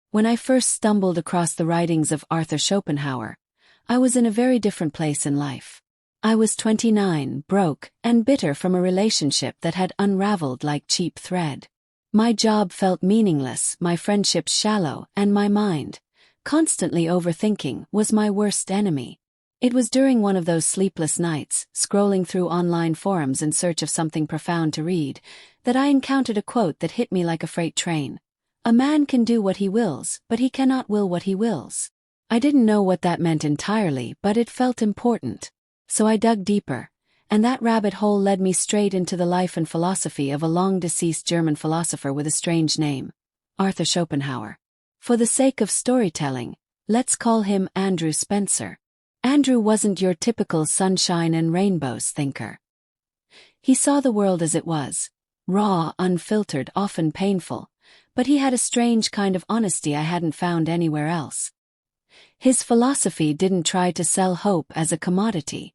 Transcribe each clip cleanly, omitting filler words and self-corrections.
When I first stumbled across the writings of Arthur Schopenhauer, I was in a very different place in life. I was 29, broke, and bitter from a relationship that had unraveled like cheap thread. My job felt meaningless, my friendships shallow, and my mind, constantly overthinking, was my worst enemy. It was during one of those sleepless nights, scrolling through online forums in search of something profound to read, that I encountered a quote that hit me like a freight train. "A man can do what he wills, but he cannot will what he wills." I didn't know what that meant entirely, but it felt important. So I dug deeper, and that rabbit hole led me straight into the life and philosophy of a long-deceased German philosopher with a strange name, Arthur Schopenhauer. For the sake of storytelling, let's call him Andrew Spencer. Andrew wasn't your typical sunshine and rainbows thinker. He saw the world as it was, raw, unfiltered, often painful, but he had a strange kind of honesty I hadn't found anywhere else. His philosophy didn't try to sell hope as a commodity.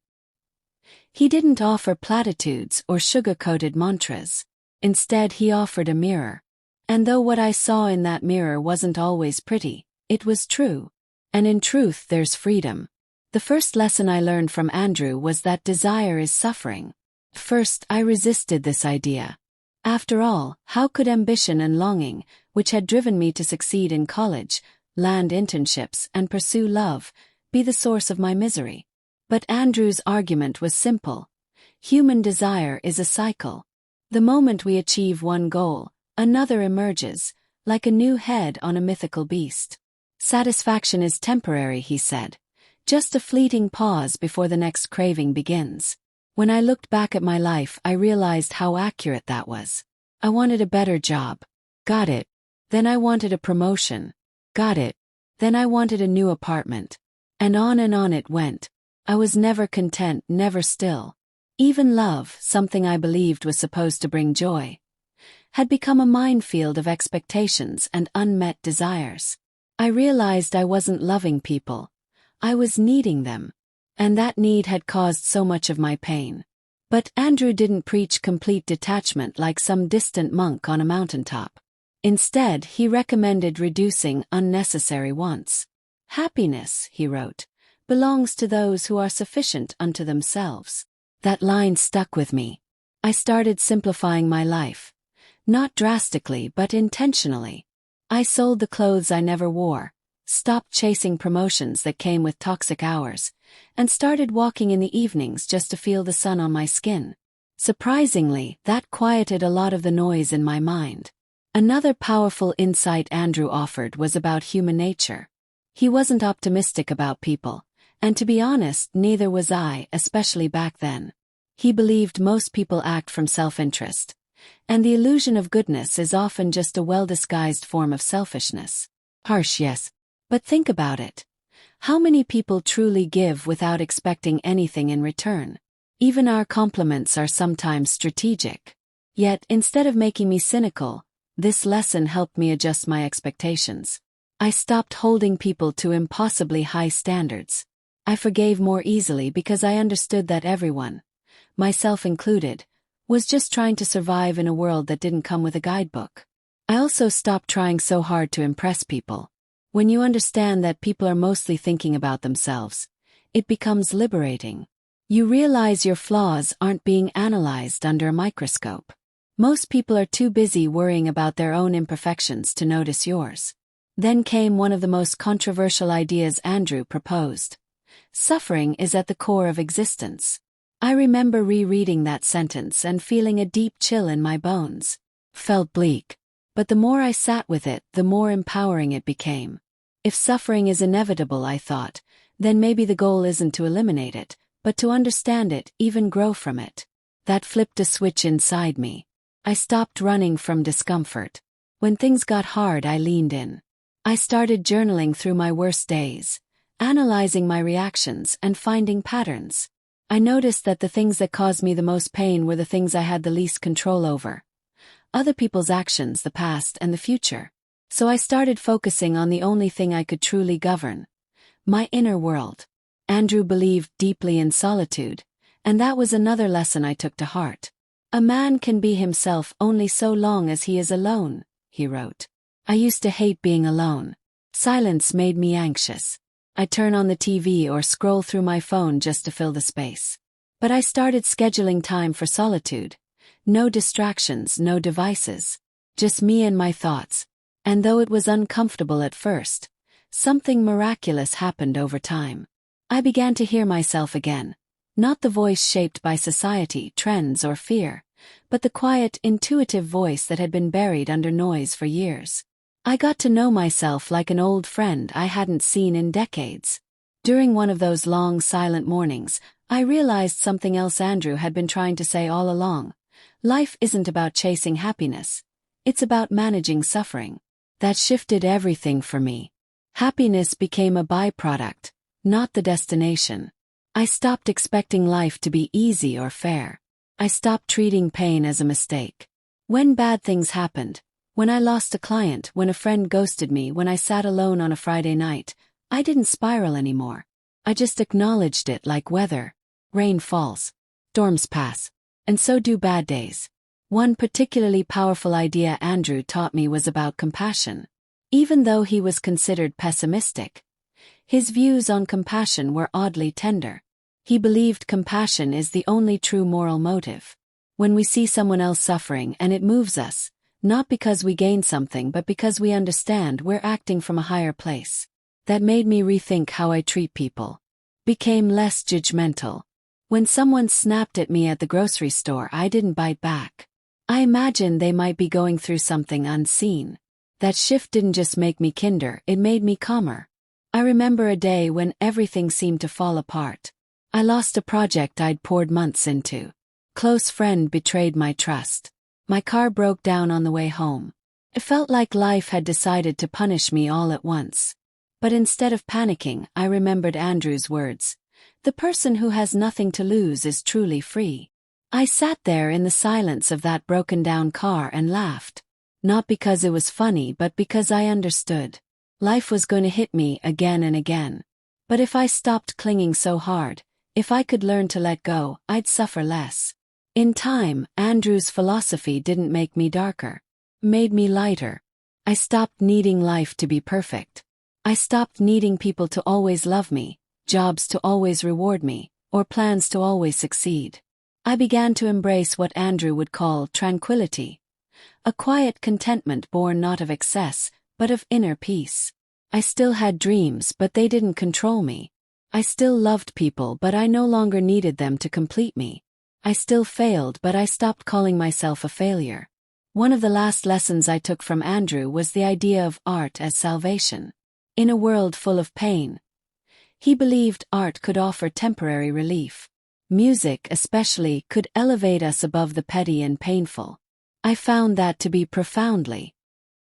He didn't offer platitudes or sugar-coated mantras. Instead, he offered a mirror. And though what I saw in that mirror wasn't always pretty, it was true. And in truth there's freedom. The first lesson I learned from Andrew was that desire is suffering. First, I resisted this idea. After all, how could ambition and longing, which had driven me to succeed in college, land internships, and pursue love, be the source of my misery? But Andrew's argument was simple. Human desire is a cycle. The moment we achieve one goal, another emerges, like a new head on a mythical beast. Satisfaction is temporary, he said. Just a fleeting pause before the next craving begins. When I looked back at my life, I realized how accurate that was. I wanted a better job. Got it. Then I wanted a promotion. Got it. Then I wanted a new apartment. And on it went. I was never content, never still. Even love, something I believed was supposed to bring joy, had become a minefield of expectations and unmet desires. I realized I wasn't loving people. I was needing them. And that need had caused so much of my pain. But Andrew didn't preach complete detachment like some distant monk on a mountaintop. Instead, he recommended reducing unnecessary wants. "Happiness," he wrote, "belongs to those who are sufficient unto themselves." That line stuck with me. I started simplifying my life. Not drastically, but intentionally. I sold the clothes I never wore, stopped chasing promotions that came with toxic hours, and started walking in the evenings just to feel the sun on my skin. Surprisingly, that quieted a lot of the noise in my mind. Another powerful insight Andrew offered was about human nature. He wasn't optimistic about people, and to be honest, neither was I, especially back then. He believed most people act from self-interest, and the illusion of goodness is often just a well-disguised form of selfishness. Harsh, yes, but think about it. How many people truly give without expecting anything in return? Even our compliments are sometimes strategic. Yet, instead of making me cynical, this lesson helped me adjust my expectations. I stopped holding people to impossibly high standards. I forgave more easily because I understood that everyone, myself included, was just trying to survive in a world that didn't come with a guidebook. I also stopped trying so hard to impress people. When you understand that people are mostly thinking about themselves, it becomes liberating. You realize your flaws aren't being analyzed under a microscope. Most people are too busy worrying about their own imperfections to notice yours. Then came one of the most controversial ideas Andrew proposed. Suffering is at the core of existence. I remember rereading that sentence and feeling a deep chill in my bones. Felt bleak. But the more I sat with it, the more empowering it became. If suffering is inevitable, I thought, then maybe the goal isn't to eliminate it, but to understand it, even grow from it. That flipped a switch inside me. I stopped running from discomfort. When things got hard, I leaned in. I started journaling through my worst days, analyzing my reactions and finding patterns. I noticed that the things that caused me the most pain were the things I had the least control over. Other people's actions, the past and the future. So I started focusing on the only thing I could truly govern. My inner world. Andrew believed deeply in solitude, and that was another lesson I took to heart. A man can be himself only so long as he is alone, he wrote. I used to hate being alone. Silence made me anxious. I'd turn on the TV or scroll through my phone just to fill the space. But I started scheduling time for solitude. No distractions, no devices. Just me and my thoughts. And though it was uncomfortable at first, something miraculous happened over time. I began to hear myself again. Not the voice shaped by society, trends, or fear, but the quiet, intuitive voice that had been buried under noise for years. I got to know myself like an old friend I hadn't seen in decades. During one of those long, silent mornings, I realized something else Andrew had been trying to say all along. Life isn't about chasing happiness. It's about managing suffering. That shifted everything for me. Happiness became a byproduct, not the destination. I stopped expecting life to be easy or fair. I stopped treating pain as a mistake. When bad things happened, when I lost a client, when a friend ghosted me, when I sat alone on a Friday night, I didn't spiral anymore. I just acknowledged it like weather. Rain falls, storms pass, and so do bad days. One particularly powerful idea Andrew taught me was about compassion. Even though he was considered pessimistic, his views on compassion were oddly tender. He believed compassion is the only true moral motive. When we see someone else suffering and it moves us, not because we gain something but because we understand we're acting from a higher place. That made me rethink how I treat people. Became less judgmental. When someone snapped at me at the grocery store, I didn't bite back. I imagined they might be going through something unseen. That shift didn't just make me kinder, it made me calmer. I remember a day when everything seemed to fall apart. I lost a project I'd poured months into. Close friend betrayed my trust. My car broke down on the way home. It felt like life had decided to punish me all at once. But instead of panicking, I remembered Andrew's words. The person who has nothing to lose is truly free. I sat there in the silence of that broken-down car and laughed. Not because it was funny, but because I understood. Life was going to hit me again and again. But if I stopped clinging so hard, if I could learn to let go, I'd suffer less. In time, Andrew's philosophy didn't make me darker. Made me lighter. I stopped needing life to be perfect. I stopped needing people to always love me, jobs to always reward me, or plans to always succeed. I began to embrace what Andrew would call tranquility. A quiet contentment born not of excess, but of inner peace. I still had dreams, but they didn't control me. I still loved people, but I no longer needed them to complete me. I still failed, but I stopped calling myself a failure. One of the last lessons I took from Andrew was the idea of art as salvation. In a world full of pain, he believed art could offer temporary relief. Music, especially, could elevate us above the petty and painful. I found that to be profoundly